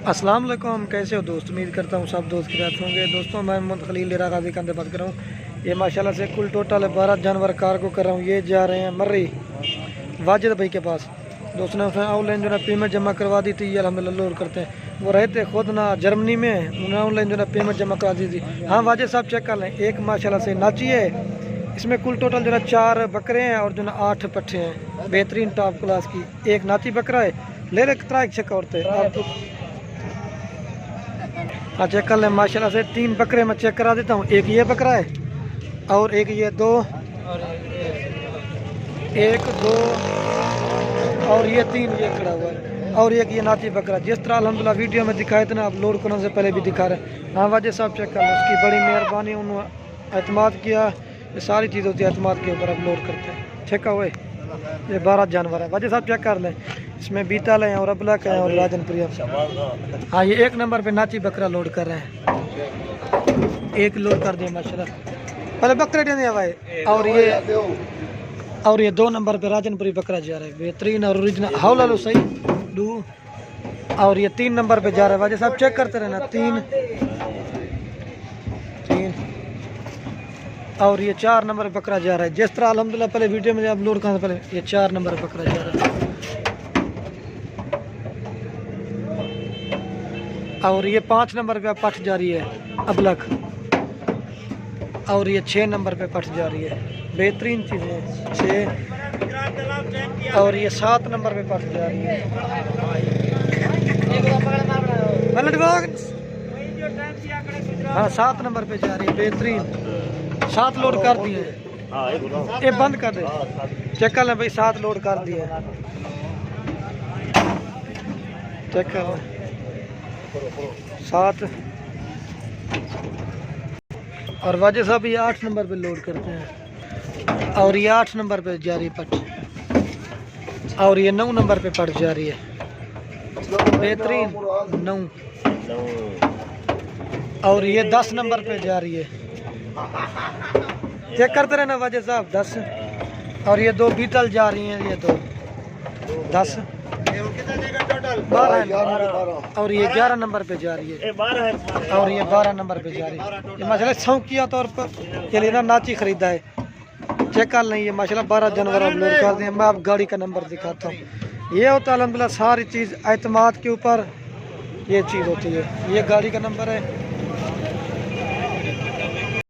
अस्सलाम वालेकुम, कैसे हो दोस्त। उम्मीद करता हूँ सब दोस्त खैरियत होंगे। दोस्तों मैं मोहम्मद खलील डेरा गाजी खान से बात कर रहा हूँ। ये माशाल्लाह से कुल टोटल 12 जानवर कार्गो कर रहा हूँ। ये जा रहे हैं मर्री वाजिद भाई के पास। दोस्तों ने उसने ऑनलाइन जो है पेमेंट जमा करवा दी थी। ये अल्हम्दुलिल्लाह लोड करते हैं। वो रहते खुद ना जर्मनी में, उन्होंने ऑनलाइन जो है पेमेंट जमा करवा दी थी। हाँ वाजिद साहब चेक कर लें। एक माशाल्लाह से नाची है। इसमें कुल टोटल जो है 4 बकरे हैं और जो है 8 पट्ठे हैं। बेहतरीन टॉप क्लास की एक नाची बकरा है। ले ले कितना एक चेक औरत है आपको। हाँ चेक कर लें माशाल्लाह से। 3 बकरे मैं चेक करा देता हूँ। एक ये बकरा है और एक ये 2, 1 2 और ये 3 ये खड़ा हुआ है और एक ये नाती बकरा। जिस तरह अल्हम्दुलिल्लाह वीडियो में दिखाए थे ना, आप लोड करने से पहले भी दिखा रहे हैं। हाँ वाजिद साहब चेक कर लें। उसकी बड़ी मेहरबानी, उन्होंने एतमाद किया। ये सारी चीज़ होती है एतमाद के ऊपर, आप लोड करते हैं। ठीक है हुए ये 12 जानवर है। वाजिद साहब चेक कर लें। इसमें बीतल है और अबलक है और राजनप्रिया। हाँ ये 1 नंबर पे नाची बकरा लोड कर रहे हैं। एक लोड कर दिया माशाल्लाह। पहले बकरे देने भाई। और ये 2 नंबर पे राजनपुरी बकरा जा रहा है। बेहतरीन और ओरिजिनल हौला लो सही डू। और ये 3 नंबर पे जा रहा है। वाजिद साहब चेक करते रहना। 3 और ये 4 नंबर पे बकरा जा रहा है। जिस तरह अल्हम्दुलिल्लाह पहले वीडियो में अपलोड करने से पहले ये 4 नंबर पे बकरा जा रहा है। और ये 5 नंबर पे पठ जा रही है अबलक। और ये 6 नंबर पे पठ जा रही है। बेहतरीन चीज़ें 6 और ये 7 नंबर पे पठ जा रही है। हाँ 7 नंबर पे जा रही है। बेहतरीन 7 लोड कर दिए। ये बंद कर दे। चेक कर लें भाई। 7 लोड कर दिए। चेक कर लें 7। और वाजिद साहब ये 8 नंबर पे लोड करते हैं। और ये 8 नंबर पे जा रही है पट। और ये 9 नंबर पे पट जा रही है। बेहतरीन 9। और ये 10 नंबर पे जा रही है। चेक करते रहना वाजिद साहब। 10 और ये 2 बीटल जा रही हैं। ये 2 10 12 और ये 11 नंबर पे जा रही है। और ये 12 नंबर पे जा रही है। ये माशाल्लाह शौकिया तौर पर के लिए ना नाची खरीदा है। चेक कर लें। ये माशाल्लाह 12 जानवर आप लोड कर दें। मैं आप गाड़ी का नंबर दिखाता हूँ। ये होता है अल्हम्दुलिल्लाह सारी चीज़ एतमाद के ऊपर ये चीज़ होती है। ये गाड़ी का नंबर है।